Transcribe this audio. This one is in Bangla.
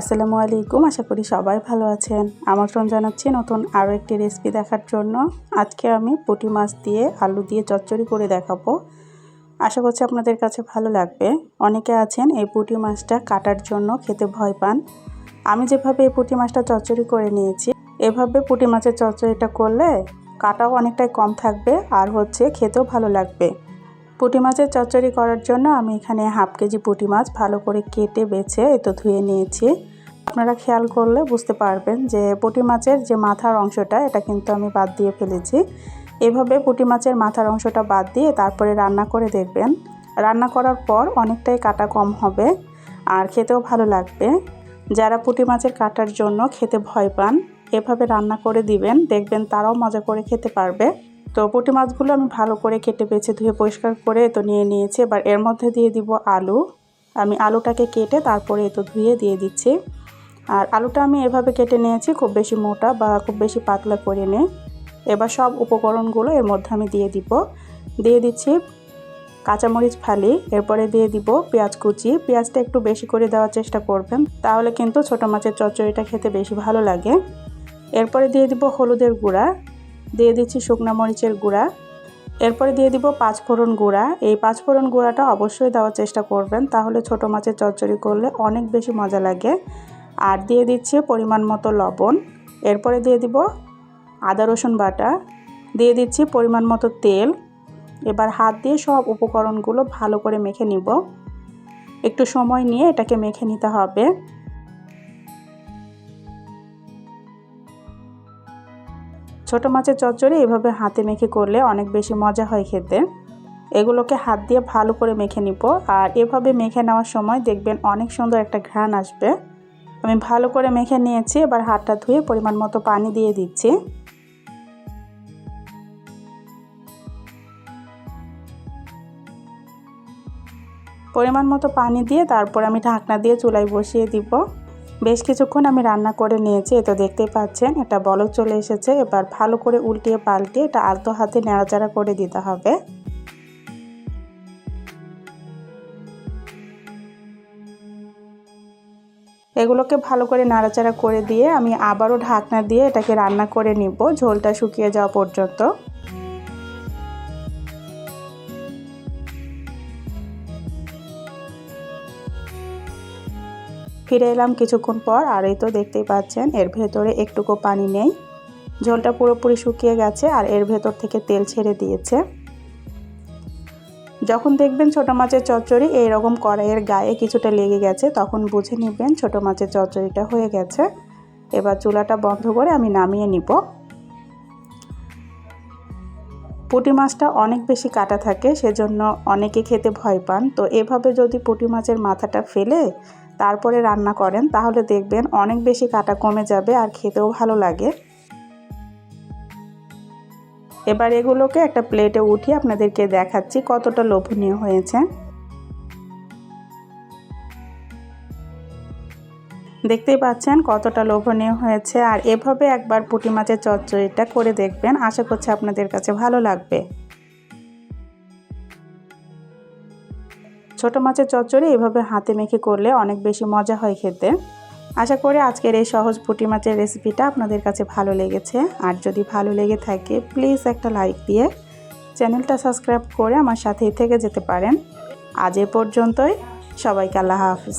আসসালামু আলাইকুম। আশা করি সবাই ভালো আছেন। আমন্ত্রণ জানাচ্ছি নতুন আরও একটি রেসিপি দেখার জন্য। আজকে আমি পুঁটি মাছ দিয়ে আলু দিয়ে চচ্চড়ি করে দেখাবো। আশা করছি আপনাদের কাছে ভালো লাগবে। অনেকে আছেন এই পুঁটি মাছটা কাটার জন্য খেতে ভয় পান। আমি যেভাবে এই পুঁটি মাছটা চচ্চড়ি করে নিয়েছি, এভাবে পুঁটি মাছের চচ্চড়িটা করলে কাটাও অনেকটাই কম থাকবে আর খেতেও ভালো লাগবে। পুঁটি মাছের চচ্চড়ি করার জন্য আমি এখানে হাফ কেজি পুঁটি মাছ ভালো করে কেটে বেছে ধুয়ে নিয়েছি। আপনারা খেয়াল করলে বুঝতে পারবেন যে পুঁটি মাছের যে মাথার অংশটা এটা কিন্তু আমি বাদ দিয়ে ফেলেছি। এভাবে পুঁটি মাছের মাথার অংশটা বাদ দিয়ে তারপরে রান্না করে দেখবেন। রান্না করার পর অনেকটাই কাটা কম হবে আর খেতেও ভালো লাগবে। যারা পুঁটি মাছের কাটার জন্য খেতে ভয় পান, এভাবে রান্না করে দিবেন, দেখবেন তারাও মজা করে খেতে পারবে। তো পুঁটি মাছগুলো আমি ভালো করে কেটে বেছে ধুয়ে পরিষ্কার করে নিয়ে নিয়েছি। এবার এর মধ্যে দিয়ে দিব আলু। আমি আলুটাকে কেটে তারপরে ধুয়ে দিয়ে দিচ্ছি। আর আলুটা আমি এভাবে কেটে নিয়েছি, খুব বেশি মোটা বা খুব বেশি পাতলা করে নিই। এবার সব উপকরণগুলো এর মধ্যে আমি দিয়ে দিচ্ছি কাঁচামরিচ ফালি। এরপরে দিয়ে দিব পেঁয়াজ কুচি। পেঁয়াজটা একটু বেশি করে দেওয়ার চেষ্টা করবেন, তাহলে কিন্তু ছোটো মাছের চচ্চড়িটা খেতে বেশি ভালো লাগে। এরপরে দিয়ে দিব হলুদের গুঁড়া, দিয়ে দিচ্ছি শুকনো মরিচের গুঁড়া। এরপরে দিয়ে দিব পাঁচফোড়ন গুঁড়া। এই পাঁচফোড়ন গুঁড়াটা অবশ্যই দেওয়ার চেষ্টা করবেন, তাহলে ছোটো মাছের চচ্চড়ি করলে অনেক বেশি মজা লাগে। আর দিয়ে দিচ্ছি পরিমাণ মতো লবণ। এরপরে দিয়ে দিব আদা রসুন বাটা, দিয়ে দিচ্ছি পরিমাণ মতো তেল। এবার হাত দিয়ে সব উপকরণগুলো ভালো করে মেখে নিব। একটু সময় নিয়ে এটাকে মেখে নিতে হবে। ছোটো মাছের চচ্চড়ি এভাবে হাতে মেখে করলে অনেক বেশি মজা হয় খেতে। এগুলোকে হাত দিয়ে ভালো করে মেখে নিব। আর এভাবে মেখে নেওয়ার সময় দেখবেন অনেক সুন্দর একটা ঘ্রাণ আসবে। আমি ভালো করে মেখে নিয়েছি। এবার হাতটা ধুয়ে পরিমাণ মতো পানি দিয়ে দিচ্ছি। পরিমাণ মতো পানি দিয়ে তারপর আমি ঢাকনা দিয়ে চুলায় বসিয়ে দিব। বেশ কিছুক্ষণ আমি রান্না করে নিয়েছি। তো দেখতেই পাচ্ছেন এটা বলক চলে এসেছে। এবার ভালো করে উল্টিয়ে পাল্টিয়ে এটা আলতো হাতে নাড়াচাড়া করে দিতে হবে। এগুলোকে ভালো করে নাড়াচাড়া করে দিয়ে আমি আবারও ঢাকনা দিয়ে এটাকে রান্না করে নিব ঝোলটা শুকিয়ে যাওয়া পর্যন্ত। ফিরে এলাম কিছুক্ষণ পর। আর এই তো দেখতেই পাচ্ছেন এর ভেতরে একটুকু পানি নেই, ঝোলটা পুরোপুরি শুকিয়ে গেছে আর এর ভেতর থেকে তেল ছেড়ে দিয়েছে। যখন দেখবেন ছোটো মাছের চচ্চড়ি এইরকম কড়াইয়ের গায়ে কিছুটা লেগে গেছে, তখন বুঝে নেবেন ছোটো মাছের চচ্চড়িটা হয়ে গেছে। এবার চুলাটা বন্ধ করে আমি নামিয়ে নিব। পুঁটি মাছটা অনেক বেশি কাটা থাকে, সেজন্য অনেকে খেতে ভয় পান। তো এভাবে যদি পুঁটি মাছের মাথাটা ফেলে তারপরে রান্না করেন, তাহলে দেখবেন অনেক বেশি কাটা কমে যাবে আর খেতেও ভালো লাগে। এবার এগুলোকে একটা প্লেটে উঠিয়ে আপনাদেরকে দেখাচ্ছি কতটা লোভনীয় হয়েছে। দেখতেই পাচ্ছেন কতটা লোভনীয় হয়েছে। আর এভাবে একবার পুঁটি মাছের চচ্চড়িটা করে দেখবেন, আশা করছি আপনাদের কাছে ভালো লাগবে। ছোটো মাছের চচ্চড়ি এভাবে হাতে মেখে করলে অনেক বেশি মজা হয় খেতে। আশা করি আজকের এই সহজ পুঁটি মাছের রেসিপিটা আপনাদের কাছে ভালো লেগেছে। আর যদি ভালো লেগে থাকে প্লিজ একটা লাইক দিয়ে চ্যানেলটা সাবস্ক্রাইব করে আমার সাথেই থেকে যেতে পারেন। আজ এ পর্যন্তই। সবাইকে আল্লাহ হাফিজ।